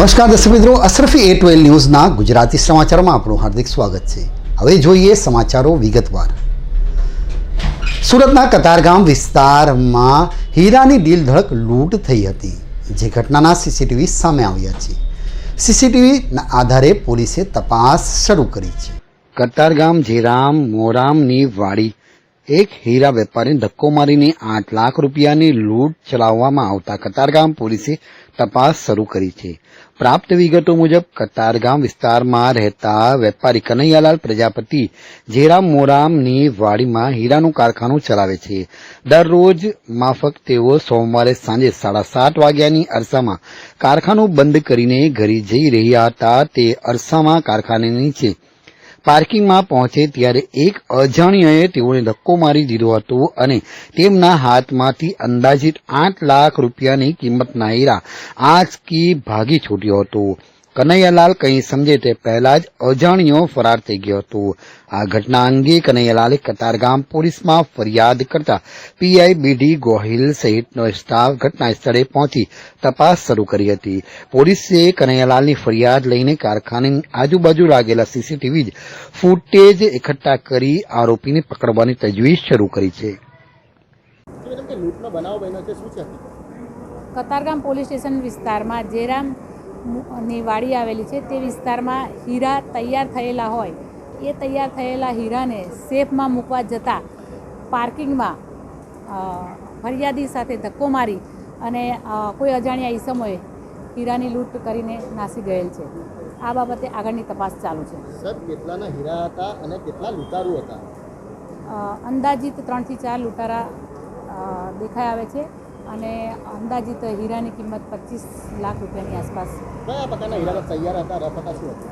નમસ્કાર દર્શક મિત્રો, અશરફી A12 ન્યૂઝના ગુજરાતી સમાચારોમાં આપણું હાર્દિક સ્વાગત છે। હવે જોઈએ સમાચારો વિગતવાર। સુરતના કતારગામ વિસ્તારમાં હીરાની દિલધડક લૂંટ થઈ હતી, જે ઘટનાના સીસીટીવી સામે આવ્યા છે। સીસીટીવીના આધારે પોલીસે તપાસ શરૂ કરી છે। કતારગામ જેરામ મોરામની વાડી એક હીરા વેપારીને ધક્કો મારીને 8 લાખ રૂપિયાની લૂંટ ચલાવવામાં આવતા કતારગામ પોલીસે તપાસ શરૂ કરી છે। પ્રાપ્ત વિગતો મુજબ કતારગામ વિસ્તારમાં રહેતા વેપારી કનૈયાલાલ પ્રજાપતિ જેરામ મોરામની વાડીમાં હીરાનું કારખાનું ચલાવે છે। દરરોજ માફક તેઓ સોમવારે સાંજે 7:30 વાગ્યાની અરસામાં કારખાનું બંધ કરીને ઘરે જઈ રહ્યા હતા। તે અરસામાં કારખાનાની નીચે પાર્કિંગમાં પહોંચે ત્યારે એક અજાણ્યાએ તેઓને ધક્કો મારી દીધો હતો અને તેમના હાથમાંથી અંદાજિત 8 લાખ રૂપિયાની કિંમતના હીરા આંચકી ભાગી છૂટ્યો હતો। કનૈયાલાલ કંઈ સમજે તે પહેલા જ અજાણ્યો ફરાર થઈ ગયો હતો। આ ઘટના અંગે કનૈયાલાલે કતારગામ પોલીસમાં ફરિયાદ કરતા પીઆઈ બીડી ગોહિલ સહિતનો સ્ટાફ ઘટના સ્થળે પહોંચી તપાસ શરૂ કરી હતી। પોલીસે કનૈયાલાલની ફરિયાદ લઈને કારખાનાની આજુબાજુ લાગેલા સીસીટીવી ફૂટેજ એકઠા કરી આરોપીને પકડવાની તજવીજ શરૂ કરી છે। કતારગામ પોલીસ સ્ટેશન વિસ્તારમાં જેરામ ની વાડી આવેલી છે। તે વિસ્તારમાં હીરા તૈયાર થયેલા હોય, એ તૈયાર થયેલા હીરાને સેફમાં મૂકવા જતાં પાર્કિંગમાં ફરિયાદી સાથે ધક્કો મારી અને કોઈ અજાણ્યા ઈસમોએ હીરાની લૂંટ કરીને નાસી ગયેલ છે। આ બાબતે આગળની તપાસ ચાલુ છે। સર, કેટલાના હીરા હતા અને કેટલા લૂંટારૂ હતા? અંદાજિત 3 થી 4 લૂંટારા દેખાઈ આવે છે અને અંદાજિત હીરાની કિંમત 25 લાખ રૂપિયાની આસપાસ। કયા પ્રકારના હીરા તૈયાર હતા? રફતા શું હતા?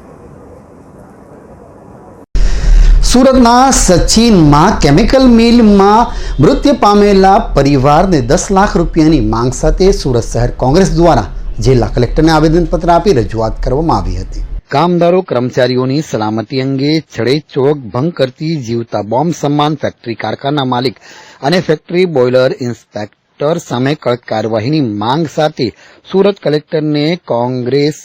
સુરતના સચિનમાં કેમિકલ મિલમાં મૃત્યુ પામેલા પરિવારને 10 લાખ રૂપિયાની માંગ સાથે સુરત શહેર કોંગ્રેસ દ્વારા જિલ્લા કલેક્ટરને આવેદનપત્ર આપી રજૂઆત કરવામાં આવી હતી। કામદારો કર્મચારીઓની સલામતી અંગે છડેચોક ભંગ કરતી જીવતા બોમ્બ સમાન ફેક્ટરી કારખાના માલિક અને ફેક્ટરી બોઇલર ઇન્સ્પેક્ટર સામે કડક કાર્યવાહીની માંગ સાથે સુરત કલેક્ટરને કોંગ્રેસ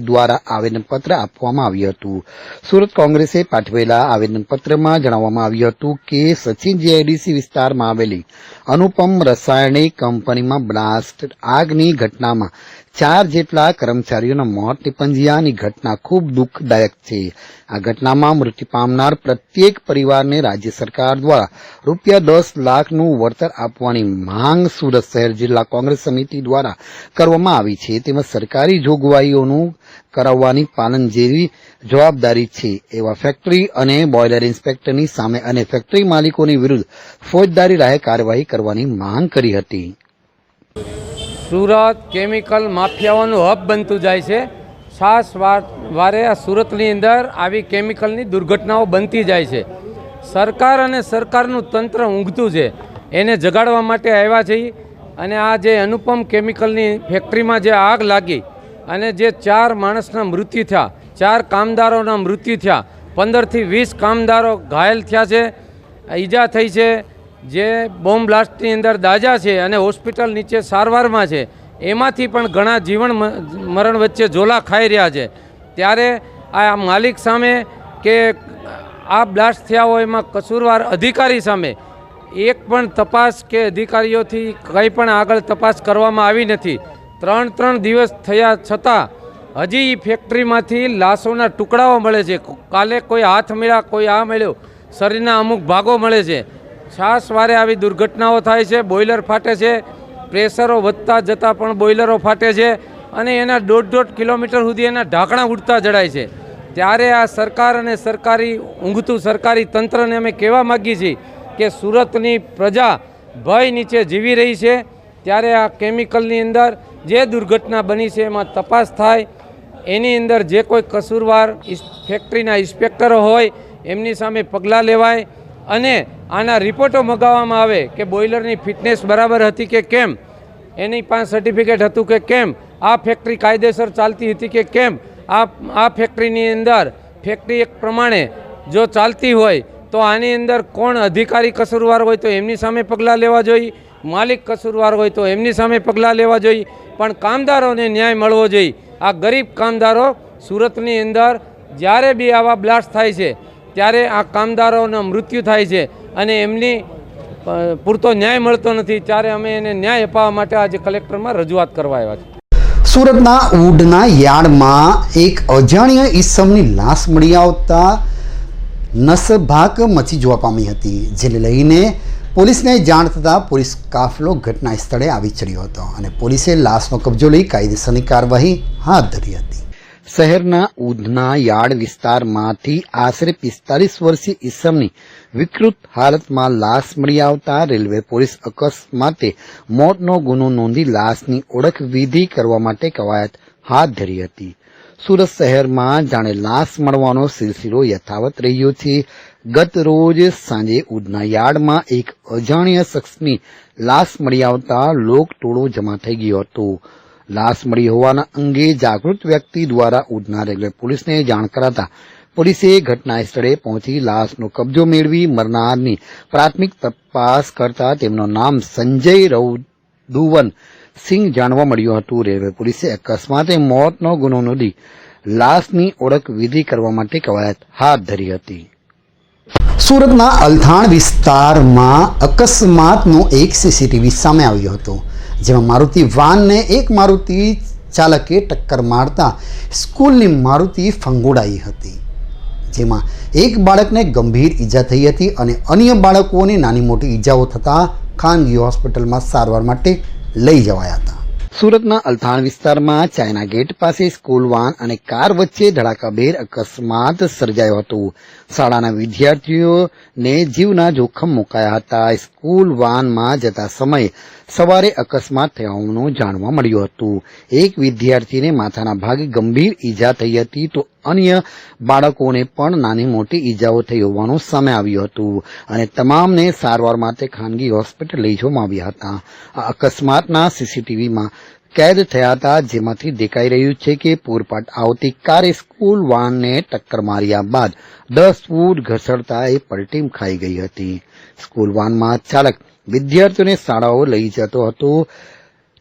દ્વારા આવેદનપત્ર આપવામાં આવ્યું હતું। સુરત કોંગ્રેસે પાઠવેલા આવેદનપત્રમાં જણાવવામાં આવ્યું હતું કે સચિન જીઆઈડીસી વિસ્તારમાં આવેલી અનુપમ રસાયણિક કંપનીમાં બ્લાસ્ટ આગની ઘટનામાં 4 જેટલા કર્મચારીઓના મોત નિપજ્યાની ઘટના ખૂબ દુઃખદાયક છે। આ ઘટનામાં મૃત્યુ પામનાર પ્રત્યેક પરિવારને રાજ્ય સરકાર દ્વારા ₹10 લાખનું વળતર આપવાની માંગ સુરત શહેર જિલ્લા કોંગ્રેસ સમિતિ દ્વારા કરવામાં આવી છે। તેમજ સરકારી જોગવાઈઓનું કરાવવાની પાલન જેવી જવાબદારી છે એવા ફેક્ટરી અને બોઇલર ઇન્સ્પેક્ટરની સામે અને ફેક્ટરી માલિકોની વિરુદ્ધ ફોજદારી રાહે કાર્યવાહી કરવાની માંગ કરી હતી। સુરત કેમિકલ માફિયાઓનું હબ બનતું જાય છે। ખાસ વારે આ સુરતની અંદર આવી કેમિકલની દુર્ઘટનાઓ બનતી જાય છે। સરકાર અને સરકારનું તંત્ર ઊંઘતું છે, એને જગાડવા માટે આવ્યા છે। અને આ જે અનુપમ કેમિકલની ફેક્ટરીમાં જે આગ લાગી અને જે 4 માણસના મૃત્યુ થયા, 4 કામદારોના મૃત્યુ થયા, 15 થી 20 કામદારો ઘાયલ થયા છે, ઈજા થઈ છે। જે બોમ્બ બ્લાસ્ટની અંદર દાઝા છે અને હોસ્પિટલ નીચે સારવારમાં છે, એમાંથી પણ ઘણા જીવન મરણ વચ્ચે ઝોલા ખાઈ રહ્યા છે। ત્યારે આ માલિક સામે કે આ બ્લાસ્ટ થયા હોય એમાં કસૂરવાર અધિકારી સામે એક પણ તપાસ કે અધિકારીઓથી કંઈ પણ આગળ તપાસ કરવામાં આવી નથી। 3 દિવસ થયા છતાં હજી ફેક્ટરીમાંથી લાશોના ટુકડાઓ મળે છે। કાલે કોઈ હાથ મળ્યા, કોઈ આ મળ્યો, શરીરના અમુક ભાગો મળે છે। ખાસ વારે આવી દુર્ઘટનાઓ થાય છે। બોઇલર ફાટે છે, પ્રેશરો વધતા જતાં પણ બોઇલરો ફાટે છે અને એના 1.5 કિલોમીટર સુધી એના ઢાંકણા ઉડતા જડાય છે। ત્યારે આ સરકાર અને ઊંઘતું સરકારી તંત્રને અમે કહેવા માગીએ છીએ કે સુરતની પ્રજા ભય નીચે જીવી રહી છે। ત્યારે આ કેમિકલની અંદર જે દુર્ઘટના બની છે એમાં તપાસ થાય, એની અંદર જે કોઈ કસૂરવાર ફેક્ટરીના ઇન્સ્પેક્ટરો હોય એમની સામે પગલાં લેવાય અને આના રિપોર્ટો મંગાવવામાં આવે કે બોઇલરની ફિટનેસ બરાબર હતી કે કેમ, એની પાસે સર્ટિફિકેટ હતું કે કેમ, આ ફેક્ટરી કાયદેસર ચાલતી હતી કે કેમ, આ ફેક્ટરીની અંદર ફેક્ટરી એક પ્રમાણે જો ચાલતી હોય તો આની અંદર કોણ અધિકારી કસૂરવાર હોય તો એમની સામે પગલાં લેવા જોઈએ, માલિક કસૂરવાર હોય તો એમની સામે પગલાં લેવા જોઈએ, પણ કામદારોને ન્યાય મળવો જોઈએ। આ ગરીબ કામદારો સુરતની અંદર જ્યારે બી આવા બ્લાસ્ટ થાય છે ત્યારે આ કામદારોના મૃત્યુ થાય છે અને એમની પૂરતો ન્યાય મળતો નથી, ત્યારે અમે એને ન્યાય અપાવવા માટે આજે કલેક્ટરમાં રજૂઆત કરવા આવ્યા છે. સુરતના ઉડના યાર્ડમાં એક અજાણ્યા ઈસમની લાશ મળી આવતા નસભાગ મચી જવા પામી હતી, જેને લઈને પોલીસને જાણ થતાં પોલીસ કાફલો ઘટના સ્થળે આવી ચડ્યો હતો અને પોલીસે લાશનો કબજો લઈ કાયદેસરની કાર્યવાહી હાથ ધરી હતી. શહેરના ઉધના યાર્ડ વિસ્તારમાંથી આશરે 45 વર્ષીય ઈસમની વિકૃત હાલતમાં લાશ મળી આવતા રેલવે પોલીસ અકસ્માતે મોતનો ગુનો નોંધી લાશની ઓળખ વિધિ કરવા માટે કવાયત હાથ ધરી હતી. સુરત શહેરમાં જાણે લાશ મળવાનો સિલસિલો યથાવત રહ્યો છે. ગત રોજ સાંજે ઉધના યાર્ડમાં એક અજાણ્યા શખ્સની લાશ મળી આવતા લોકટોળો જમા થઈ ગયો હતો. લાશ મળી હોવાના અંગે જાગૃત વ્યક્તિ દ્વારા ઉધના રેલવે પોલીસને જાણ કરાતા પોલીસે ઘટના સ્થળે પહોંચી લાશનો કબજો મેળવી મરનારની પ્રાથમિક તપાસ કરતા તેમનું નામ સંજય રૌદુવન સિંહ જાણવા મળ્યું હતું. રેલવે પોલીસે અકસ્માતે મોતનો ગુનો નોંધી લાશની ઓળખ વિધિ કરવા માટે કવાયત હાથ ધરી હતી. સુરતના અલથાણ વિસ્તારમાં અકસ્માતનો એક સીસીટીવી સામે આવ્યો હતો, જેમાં મારુતિ વાનને એક મારુતિ ચાલકે ટક્કર મારતા સ્કૂલની મારુતિ ફંગોળાઈ હતી, જેમાં એક બાળકને ગંભીર ઈજા થઈ હતી અને અન્ય બાળકોને નાની મોટી ઈજાઓ થતાં ખાનગી હોસ્પિટલમાં સારવાર માટે લઈ જવાયા હતા. સુરતના અલથાણ વિસ્તારમાં ચાઇના ગેટ પાસે સ્કૂલ વાન અને કાર વચ્ચે ધડાકાભેર અકસ્માત સર્જાયો હતો. શાળાના વિદ્યાર્થીઓને જીવના જોખમ મુકાયા હતા. સ્કૂલ વાનમાં જતા સમયે સવારે અકસ્માત થયાનું જાણવા મળ્યું હતું. એક વિદ્યાર્થીને માથાના ભાગે ગંભીર ઈજા થઈ હતી તો અન્ય બાળકોને પણ નાની મોટી ઈજાઓ થઈ હોવાનું સામે આવ્યું હતું અને તમામને સારવાર માટે ખાનગી હોસ્પિટલ લઈ જવામાં આવ્યા હતા. આ અકસ્માતના સીસીટીવીમાં કેદ થયા હતા, જેમાંથી દેખાઈ રહ્યું છે કે પૂરપાટ આવતી કારે સ્કૂલ વાનને ટક્કર માર્યા બાદ 10 ફૂટ ઘસડતા એ પલટી ખાઈ ગઈ હતી. સ્કૂલ વાનમાં ચાલક વિદ્યાર્થીઓને શાળાઓ લઈ જતો હતો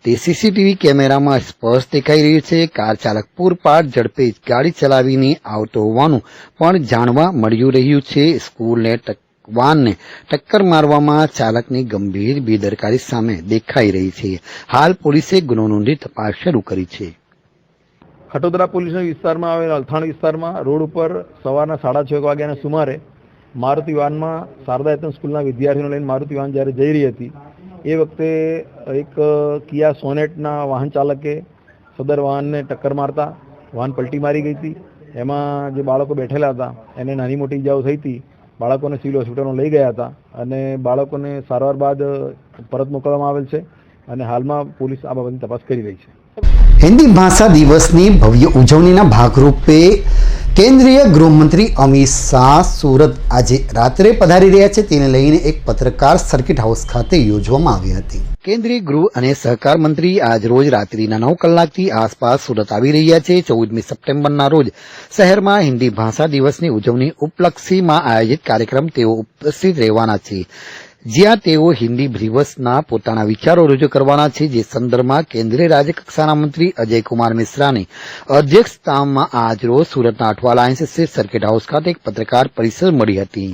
તે સીસીટીવી કેમેરામાં સ્પષ્ટ દેખાઈ રહ્યું છે. કાર ચાલક પૂરપાટ ઝડપે ગાડી ચલાવીને આવતો હોવાનું પણ જાણવા મળ્યું રહ્યું છે. સ્કૂલને વાનને ટક્કર મારવામાં ચાલકની ગંભીર બેદરકારી સામે દેખાઈ રહી છે. હાલ પોલીસે ગુનો નોંધી તપાસ શરૂ કરી છે. ખટોદરા પોલીસના વિસ્તારમાં આવેલા અલથાણ વિસ્તારમાં રોડ ઉપર સવારના 6:30 વાગ્યાના સુમારે મારુતિ વાનમાં શારદા એતન સ્કૂલના વિદ્યાર્થીઓને લઈને મારુતિ વાન જ્યારે જઈ રહી હતી એ વખતે એક કિયા સોનેટના વાહન ચાલકે સદર વાહનને ટક્કર મારતા વાહન પલટી મારી ગઈ હતી. એમાં જે બાળકો બેઠેલા હતા એને નાની મોટી ઈજાઓ થઈ હતી. બાળકોને સિવિલ હોસ્પિટલમાં લઈ ગયા હતા અને બાળકોને સારવાર બાદ પરત મોકલવામાં આવેલ છે અને હાલમાં પોલીસ આ બાબતની તપાસ કરી રહી છે. હિન્દી ભાષા દિવસની ભવ્ય ઉજવણીના ભાગરૂપે કેન્દ્રીય ગૃહમંત્રી અમિત શાહ સુરત આજે રાત્રે પધારી રહ્યા છે, તેને લઈને એક પત્રકાર સર્કિટ હાઉસ ખાતે યોજવામાં આવી હતી. કેન્દ્રીય ગૃહ અને સહકાર મંત્રી આજ રોજ રાત્રિના 9 કલાકથી આસપાસ સુરત આવી રહ્યા છે. 14મી સપ્ટેમ્બરના રોજ શહેરમાં હિન્દી ભાષા દિવસની ઉજવણી ઉપલક્ષીમાં આયોજિત કાર્યક્રમ તેઓ ઉપસ્થિત રહેવાના છે, જ્યાં તેઓ હિન્દી દિવસના પોતાના વિચારો રજૂ કરવાના છે. જે સંદર્ભમાં કેન્દ્રીય રાજ્યકક્ષાના મંત્રી અજયકુમાર મિશ્રાની અધ્યક્ષતામાં આજરોજ સુરતના અઠવા લાયન્સ સ્થિત સર્કિટ હાઉસ ખાતે એક પત્રકાર પરિષદ મળી હતી.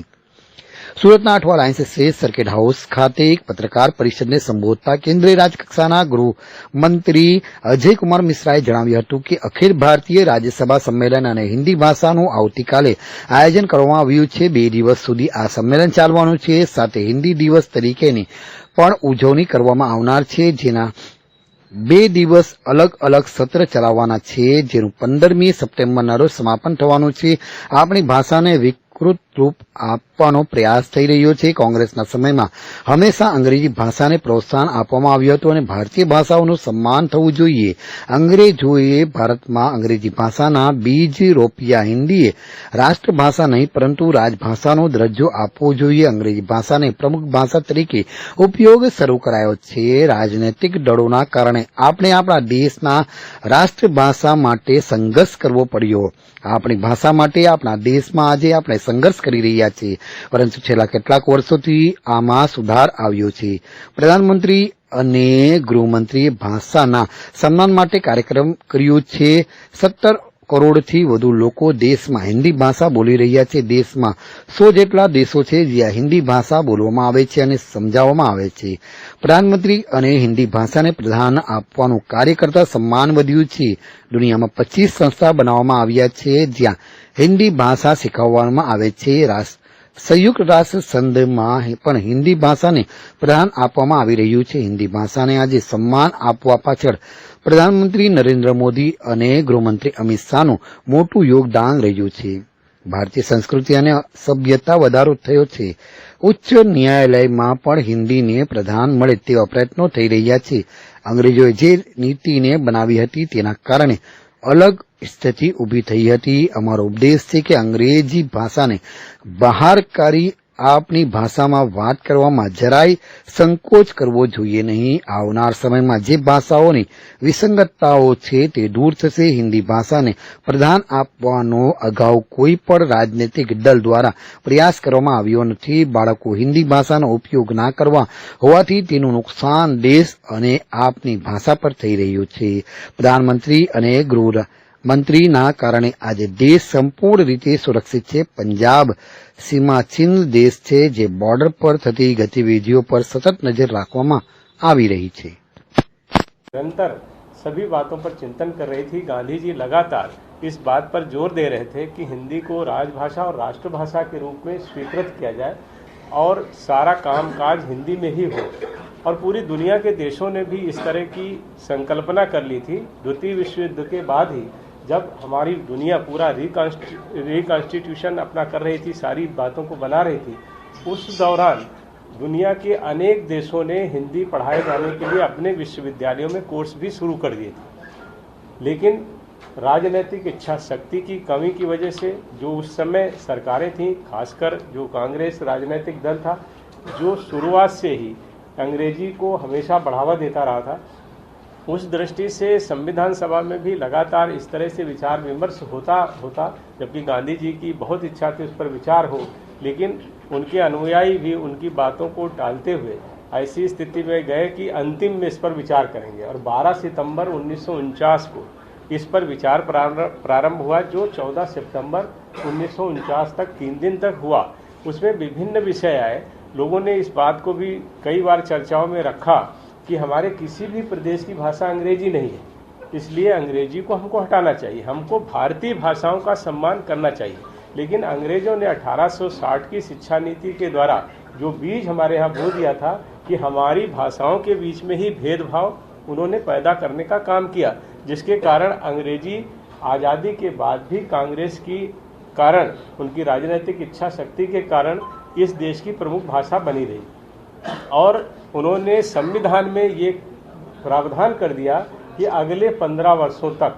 સુરતના અઠવા લાયન્સ સ્થિત સર્કિટ હાઉસ ખાતે એક પત્રકાર પરિષદને સંબોધતા કેન્દ્રીય રાજ્યકક્ષાના ગૃહમંત્રી અજયકુમાર મિશ્રાએ જણાવ્યું હતું કે અખિલ ભારતીય રાજ્યસભા સંમેલન અને હિન્દી ભાષાનું આવતીકાલે આયોજન કરવામાં આવ્યું છે. 2 દિવસ સુધી આ સંમેલન ચાલવાનું છે. સાથે હિન્દી દિવસ તરીકેની પણ ઉજવણી કરવામાં આવનાર છે, જેના 2 દિવસ અલગ અલગ સત્ર ચલાવવાના છે, જેનું 15મી સપ્ટેમ્બરના રોજ સમાપન થવાનું છે. આપણી ભાષાને વિકૃત રૂપ આપવાનો પ્રયાસ થઈ રહ્યો છે. કોંગ્રેસના સમયમાં હંમેશા અંગ્રેજી ભાષાને પ્રોત્સાહન આપવામાં આવ્યું હતું અને ભારતીય ભાષાઓનું સન્માન થવું જોઈએ. અંગ્રેજોએ ભારતમાં અંગ્રેજી ભાષાના બીજ રોપ્યા. હિન્દીએ રાષ્ટ્રભાષા નહીં પરંતુ રાજભાષાનો દરજ્જો આપવો જોઈએ. અંગ્રેજી ભાષાને પ્રમુખ ભાષા તરીકે ઉપયોગ શરૂ કરાયો છે. રાજનૈતિક દળોના કારણે આપણે આપણા દેશના રાષ્ટ્રભાષા માટે સંઘર્ષ કરવો પડ્યો. આપણી ભાષા માટે આપણા દેશમાં આજે આપણે સંઘર્ષ કરી રહ્યા છીએ, પરંતુ છેલ્લા કેટલાક વર્ષોથી આમાં સુધાર આવ્યો છે. પ્રધાનમંત્રી અને ગૃહમંત્રીએ ભાષાના સન્માન માટે કાર્યક્રમ કર્યો છે. 17 કરોડથી વધુ લોકો દેશમાં હિન્દી ભાષા બોલી રહ્યા છે. દેશમાં 100 જેટલા દેશો છે જ્યાં હિન્દી ભાષા બોલવામાં આવે છે અને સમજાવવામાં આવે છે. પ્રધાનમંત્રી અને હિન્દી ભાષાને પ્રાધાન આપવાનું કાર્ય કરતા સન્માન વધ્યું છે. દુનિયામાં 25 સંસ્થા બનાવવામાં આવ્યા છે જ્યાં હિન્દી ભાષા શીખવવામાં આવે છે. સંયુક્ત રાષ્ટ્ર સંઘમાં પણ હિન્દી ભાષાને પ્રાધાન આપવામાં આવી રહ્યું છે. હિન્દી ભાષાને આજે સન્માન આપવા પાછળ પ્રધાનમંત્રી નરેન્દ્ર મોદી અને ગૃહમંત્રી અમિત શાહનું મોટું યોગદાન રહ્યું છે. ભારતીય સંસ્કૃતિ અને સભ્યતા વધારો થયો છે. ઉચ્ચ ન્યાયાલયમાં પણ હિન્દીને પ્રાધાન મળે તેવા પ્રયત્નો થઈ રહ્યા છે. અંગ્રેજોએ જે નીતિને બનાવી હતી તેના કારણે અલગ સ્થિતિ ઊભી થઈ હતી. અમારો ઉપદેશ છે કે અંગ્રેજી ભાષાને બહાર કાઢી આપની ભાષામાં વાત કરવામાં જરાય સંકોચ કરવો જોઈએ નહીં. આવનાર સમયમાં જે ભાષાઓની વિસંગતતાઓ છે તે દૂર થશે. હિન્દી ભાષાને પ્રધાન આપવાનો અગાઉ કોઈ પણ રાજનૈતિક દળ દ્વારા પ્રયાસ કરવામાં આવ્યો નથી. બાળકો હિન્દી ભાષાનો ઉપયોગ ના કરવા હોવાથી તેનું નુકસાન દેશ અને આપની ભાષા પર થઈ રહ્યું છે. પ્રધાનમંત્રી અને ગૃહમંત્રીના કારણે આજે દેશ સંપૂર્ણ રીતે સુરક્ષિત છે. પંજાબ સીમાચિહ્ન દેશ છે જે બોર્ડર પર થતી ગતિવિધિઓ પર सतत नजर રાખવામાં આવી રહી છે. निरंतर सभी बातों पर चिंतन कर रही थी. गांधी जी लगातार इस बात पर जोर दे रहे थे कि हिंदी को राजभाषा और राष्ट्रभाषा के रूप में स्वीकृत किया जाए और सारा कामकाज हिंदी में ही हो. और पूरी दुनिया के देशों ने भी इस तरह की संकल्पना कर ली थी. द्वितीय विश्व युद्ध के बाद ही जब हमारी दुनिया पूरा रिकॉन्स्टिट्यूशन अपना कर रही थी, सारी बातों को बना रही थी, उस दौरान दुनिया के अनेक देशों ने हिंदी पढ़ाए जाने के लिए अपने विश्वविद्यालयों में कोर्स भी शुरू कर दिए थे. लेकिन राजनीतिक इच्छा शक्ति की कमी की वजह से जो उस समय सरकारें थीं, खासकर जो कांग्रेस राजनीतिक दल था, जो शुरुआत से ही अंग्रेजी को हमेशा बढ़ावा देता रहा था, उस दृष्टि से संविधान सभा में भी लगातार इस तरह से विचार विमर्श होता जबकि गांधी जी की बहुत इच्छा थी उस पर विचार हो, लेकिन उनके अनुयायी भी उनकी बातों को टालते हुए ऐसी स्थिति में गए कि अंतिम में इस पर विचार करेंगे. और 12 सितंबर 1949 को इस पर विचार प्रारंभ हुआ, जो 14 सितंबर 1949 तक 3 दिन तक हुआ. उसमें विभिन्न विषय आए. लोगों ने इस बात को भी कई बार चर्चाओं में रखा कि हमारे किसी भी प्रदेश की भाषा अंग्रेजी नहीं है, इसलिए अंग्रेजी को हमको हटाना चाहिए, हमको भारतीय भाषाओं का सम्मान करना चाहिए. लेकिन अंग्रेजों ने 1860 की शिक्षा नीति के द्वारा जो बीज हमारे यहाँ बो दिया था कि हमारी भाषाओं के बीच में ही भेदभाव उन्होंने पैदा करने का काम किया, जिसके कारण अंग्रेजी आज़ादी के बाद भी कांग्रेस की कारण, उनकी राजनीतिक इच्छा शक्ति के कारण इस देश की प्रमुख भाषा बनी रही. और उन्होंने संविधान में ये प्रावधान कर दिया कि अगले 15 वर्षों तक,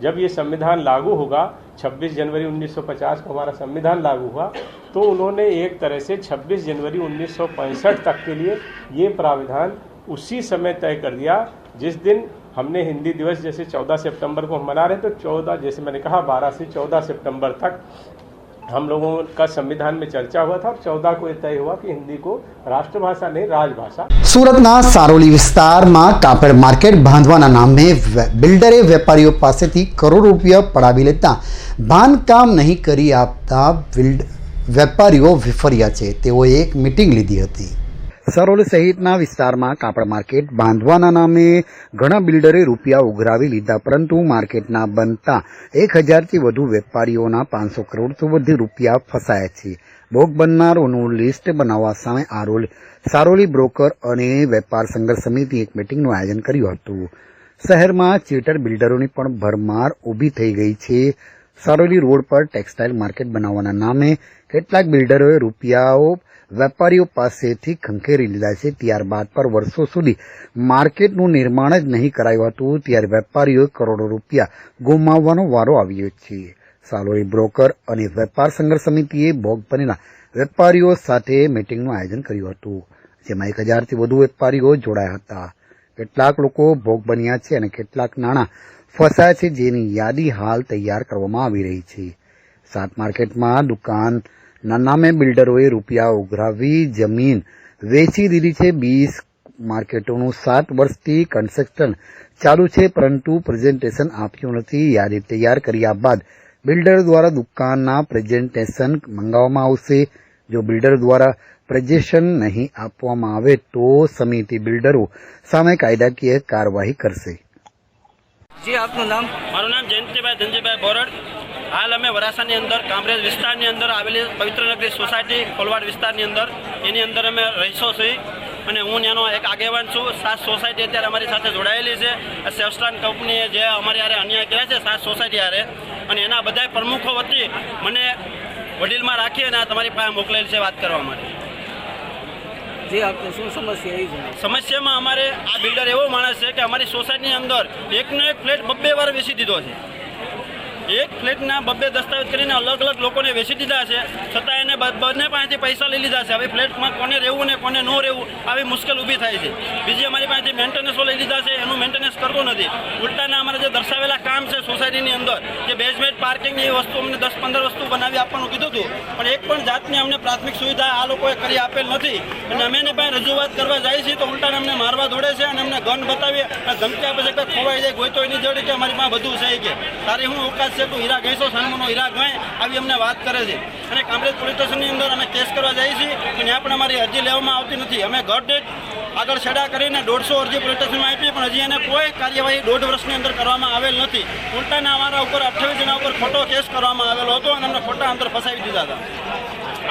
जब ये संविधान लागू होगा, 26 जनवरी 1950 को हमारा संविधान लागू हुआ, तो उन्होंने एक तरह से 26 जनवरी 1965 तक के लिए ये प्रावधान उसी समय तय कर दिया जिस दिन हमने हिंदी दिवस जैसे 14 सितंबर को हम मना रहे, तो 14, जैसे मैंने कहा, 12 से 14 सितंबर तक हम लोगों का संविधान में चर्चा हुआ था. और 14 को यह तय हुआ कि हिंदी को राष्ट्रभाषा नहीं, राजभाषा. સુરતના સારોલી વિસ્તારમાં કાપડ માર્કેટ બાંધવાના નામે બિલ્ડરે વેપારીઓ પાસેથી કરોડો રૂપિયા પડાવી લેતા બાંધકામ નહીં કરી આપતા વેપારીઓ વિફર્યા છે. તેઓએ એક મીટિંગ લીધી હતી. સરોલી સહિતના વિસ્તારમાં કાપડ માર્કેટ બાંધવાના નામે ઘણા બિલ્ડરે રૂપિયા ઉઘરાવી લીધા, પરંતુ માર્કેટના બનતા 1000થી વધુ વેપારીઓના 500 કરોડથી વધુ રૂપિયા ફસાયા છે. ભોગ બનનારોનું લિસ્ટ બનાવવા સામે સારોલી બ્રોકર અને વેપાર સંઘર્ષ સમિતિ એક મિટિંગનું આયોજન કર્યું હતું. શહેરમાં ચીટર બિલ્ડરોની પણ ભરમાર ઊભી થઈ ગઈ છે. સારોલી રોડ પર ટેક્સટાઇલ માર્કેટ બનાવવાના નામે કેટલાક બિલ્ડરોએ રૂપિયાઓ વેપારીઓ પાસેથી ખંખેરી લીધા છે. ત્યારબાદ પર વર્ષો સુધી માર્કેટનું નિર્માણ જ નહીં કરાયું હતું, ત્યારે વેપારીઓએ કરોડો રૂપિયા ગુમાવવાનો વારો આવ્યો છે. સારોલી બ્રોકર અને વેપાર સંઘર્ષ સમિતિએ ભોગ બનેલા વેપારીઓ સાથે મિટિંગનું આયોજન કર્યું હતું, જેમાં 1000થી વધુ વેપારીઓ જોડાયા હતા. કેટલાક લોકો ભોગ બન્યા છે અને કેટલાક નાણાં ફસાયા છે, જેની યાદી હાલ તૈયાર કરવામાં આવી રહી છે. સાત માર્કેટમાં દુકાનના નામે બિલ્ડરોએ રૂપિયા ઉઘરાવી જમીન વેચી દીધી છે. 20 માર્કેટોનું 7 વર્ષથી કન્સ્ટ્રક્શન ચાલુ છે, પરંતુ પ્રેઝન્ટેશન આપ્યું નથી. યાદી તૈયાર કર્યા બાદ બિલ્ડર દ્વારા દુકાનના પ્રેઝન્ટેશન મંગાવવામાં આવશે. જો બિલ્ડર દ્વારા પ્રેઝન્ટેશન નહીં આપવામાં આવે તો સમિતિ બિલ્ડરો સામે કાયદાકીય કાર્યવાહી કરશે. जी आपનું નામ? મારું નામ જયંતિભાઈ ધનજીભાઈ બોરડ. હાલ અમે વરાસાની અંદર કામરેજ વિસ્તારની અંદર આવેલી પવિત્ર નગરી સોસાયટી કોલવાડ વિસ્તારની અંદર એની અંદર અમે રહીશો છીએ અને હું ત્યાંનો એક આગેવાન છું. સાત સોસાયટી અત્યારે અમારી સાથે જોડાયેલી છે. સેવસ્ટાન કંપનીએ જે અમારી હારે અન્યાય કર્યા છે સાત સોસાયટી હારે, અને એના બધા પ્રમુખો વતી મને વડીલમાં રાખી અને આ તમારી પાસે મોકલેલ છે વાત કરવા માટે. જે આપને શું સમસ્યા એ છે? સમસ્યામાં અમારે આ બિલ્ડર એવો માણસ છે કે અમારી સોસાયટીની અંદર એકનો એક ફ્લેટ બબ્બે વાર વેચી દીધો છે. એક ફ્લેટના બબ્બે દસ્તાવેજ કરીને અલગ અલગ લોકોને વેચી દીધા છે, છતાં એને બંને પાસેથી પૈસા લઈ લીધા છે. હવે ફ્લેટમાં કોને રહેવું ને કોને ન રહેવું આવી મુશ્કેલ ઊભી થાય છે. બીજી અમારી પાસેથી મેન્ટેનન્સો લઈ લીધા છે, એનું મેન્ટેનન્સ કરતો નથી. ઉલટાના અમારા જે દર્શાવેલા કામ છે સોસાયટીની અંદર કે બેઝમેન્ટ પાર્કિંગની એ વસ્તુ અમને 10-15 વસ્તુ બનાવી આપવાનું કીધું હતું, પણ એક પણ જાતની અમને પ્રાથમિક સુવિધા આ લોકોએ કરી આપેલ નથી. અને અમે એની પાસે રજૂઆત કરવા જાય છીએ તો ઉલટાને અમને મારવા દોડે છે અને અમને ગન બતાવી ધમકી આપે છે કે ખોવાઈ જાય ગોઈ તો એની જોડે કે અમારી પાસે બધું છે કે તારી હું અવકાશ છે તું હીરા ગઈશો સાનમોનો હીરા ગઈ આવી અમને વાત કરે છે. અને કામરેજ પોલીસ સ્ટેશનની અંદર અમે કેસ કરવા જઈએ છીએ પણ ત્યાં પણ અમારી અરજી લેવામાં આવતી નથી. અમે ઘર દીઠ આગળ છેડા કરીને 150 અરજી પોલીસ સ્ટેશનમાં આપી પણ હજી એને કોઈ કાર્યવાહી 1.5 વર્ષની અંદર કરવામાં આવેલ નથી. ઉલટાના અમારા ઉપર 28 જણા ઉપર ખોટો કેસ કરવામાં આવેલો હતો અને અમને ખોટા અંદર ફસાવી દીધા હતા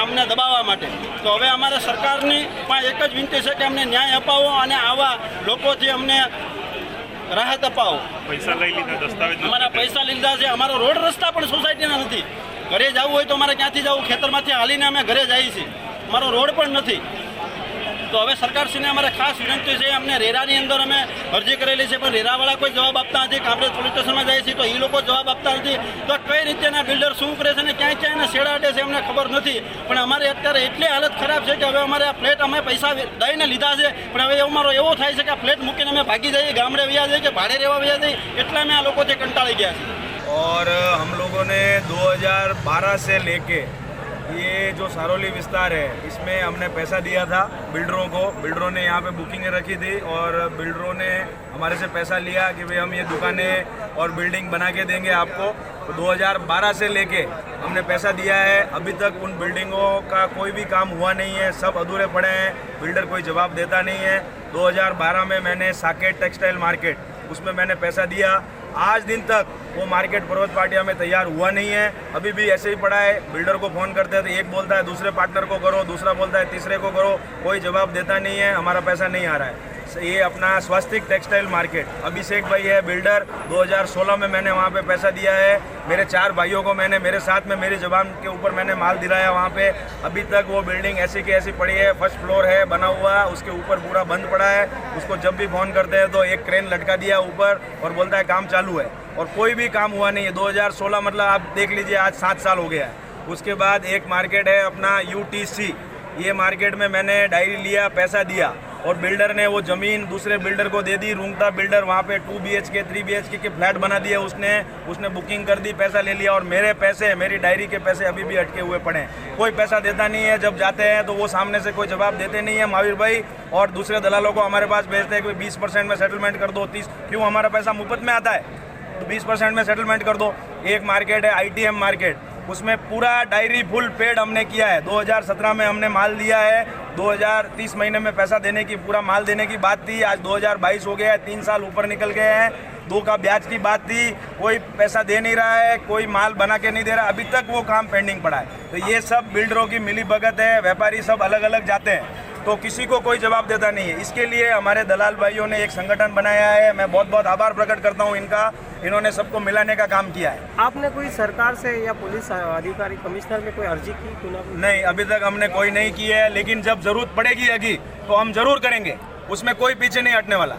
અમને દબાવવા માટે. તો હવે અમારે સરકારની પણ એક જ વિનંતી છે કે અમને ન્યાય અપાવો અને આવા લોકોથી અમને રાહત અપાવો. પૈસા લઈ લીધા, દસ્તાવેજ અમારા પૈસા લીધા છે. અમારો રોડ રસ્તા પણ સોસાયટીના નથી. ઘરે જવું હોય તો અમારે ક્યાંથી જવું? ખેતરમાંથી હાલીને અમે ઘરે જઈએ છીએ. અમારો રોડ પણ નથી. તો હવે સરકારશ્રીને અમારે ખાસ વિનંતી છે. અમને રેરાની અંદર અમે અરજી કરેલી છે પણ રેરાવાળા કોઈ જવાબ આપતા નથી. કામરેજ પોલીસ સ્ટેશનમાં જાય છે તો એ લોકો જવાબ આપતા નથી. તો કઈ રીતેના બિલ્ડર શું કરે છે ને ક્યાં ક્યાં એને છેડાડે છે અમને ખબર નથી. પણ અમારે અત્યારે એટલી હાલત ખરાબ છે કે હવે અમારે આ ફ્લેટ અમે પૈસા દઈને લીધા છે પણ હવે અમારો એવો થાય છે કે આ ફ્લેટ મૂકીને અમે ભાગી જઈએ, ગામડે વ્યા જઈએ કે ભાડે રહેવા વ્યા જઈએ. એટલા અમે આ લોકોથી કંટાળી ગયા છીએ. और हम लोगों ने 2012 से लेके ये जो सारोली विस्तार है इसमें हमने पैसा दिया था बिल्डरों को. बिल्डरों ने यहाँ पे बुकिंगें रखी थी और बिल्डरों ने हमारे से पैसा लिया कि भाई हम ये दुकानें और बिल्डिंग बना के देंगे आपको. तो 2012 से लेके हमने पैसा दिया है. अभी तक उन बिल्डिंगों का कोई भी काम हुआ नहीं है, सब अधूरे पड़े हैं. बिल्डर कोई जवाब देता नहीं है. 2012 में मैंने साकेत टेक्सटाइल मार्केट उसमें मैंने पैसा दिया. आज दिन तक वो मार्केट पर्वत पाटिया में तैयार हुआ नहीं है. अभी भी ऐसे ही पड़ा है. बिल्डर को फ़ोन करते हैं तो एक बोलता है दूसरे पार्टनर को करो, दूसरा बोलता है तीसरे को करो. कोई जवाब देता नहीं है. हमारा पैसा नहीं आ रहा है. ये अपना स्वास्तिक टेक्सटाइल मार्केट अभिषेक भाई है बिल्डर. 2016 में मैंने वहाँ पे पैसा दिया है. मेरे 4 भाइयों को मैंने मेरे साथ में मेरी जबान के ऊपर मैंने माल दिलाया वहाँ पे. अभी तक वो बिल्डिंग ऐसी की ऐसी पड़ी है. फर्स्ट फ्लोर है बना हुआ, उसके ऊपर पूरा बंद पड़ा है. उसको जब भी फ़ोन करते हैं तो एक क्रेन लटका दिया ऊपर और बोलता है काम चालू है और कोई भी काम हुआ नहीं है. 2016 मतलब आप देख लीजिए आज 7 साल हो गया है. उसके बाद एक मार्केट है अपना UTC. ये मार्केट में मैंने डायरी लिया, पैसा दिया और बिल्डर ने वो ज़मीन दूसरे बिल्डर को दे दी. रूंगता बिल्डर वहाँ पे 2 BHK 3 BHK के फ्लैट बना दिए उसने बुकिंग कर दी, पैसा ले लिया और मेरे पैसे, मेरी डायरी के पैसे अभी भी अटके हुए पड़े हैं. कोई पैसा देता नहीं है. जब जाते हैं तो वो सामने से कोई जवाब देते नहीं है महावीर भाई. और दूसरे दलालों को हमारे पास भेजते हैं कि 20% में सेटलमेंट कर दो, 30. क्यों? हमारा पैसा मुफ्त में आता है तो 20% में सेटलमेंट कर दो. एक मार्केट है ITM मार्केट, उसमें पूरा डायरी फुल पेड हमने किया है. 2017 में हमने माल दिया है. 2030 महीने में पैसा देने की, पूरा माल देने की बात थी. आज 2022 हो गया है, 3 साल ऊपर निकल गए हैं. 2 का ब्याज की बात थी. कोई पैसा दे नहीं रहा है, कोई माल बना के नहीं दे रहा. अभी तक वो काम पेंडिंग पड़ा है. तो ये सब बिल्डरों की मिली भगत है. व्यापारी सब अलग अलग जाते हैं तो किसी को कोई जवाब देता नहीं है. इसके लिए हमारे दलाल भाइयों ने एक संगठन बनाया है. मैं बहुत बहुत आभार प्रकट करता हूँ इनका. इन्होंने सबको मिलाने का काम किया है. आपने कोई सरकार से या पुलिस अधिकारी कमिश्नर में कोई अर्जी की? नहीं, अभी तक हमने कोई नहीं की है. लेकिन जब जरूरत पड़ेगी अगी तो हम जरूर करेंगे. उसमें कोई पीछे नहीं हटने वाला.